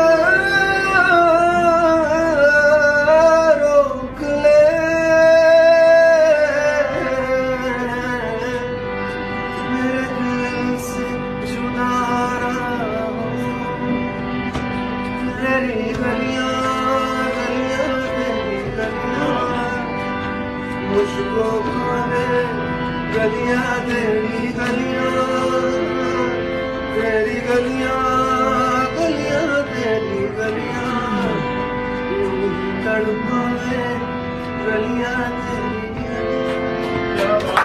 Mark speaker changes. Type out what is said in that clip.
Speaker 1: रास्ता रोक ले, मेरे दिल से जुदा रहा हूँ। तेरी गलियां गलियां तेरी गलियां मुझको खोले, गलियां तेरी गलियां तेरी गलियां गलियां तेरी गलियां यूं ही तड़पावे, गलियां तेरी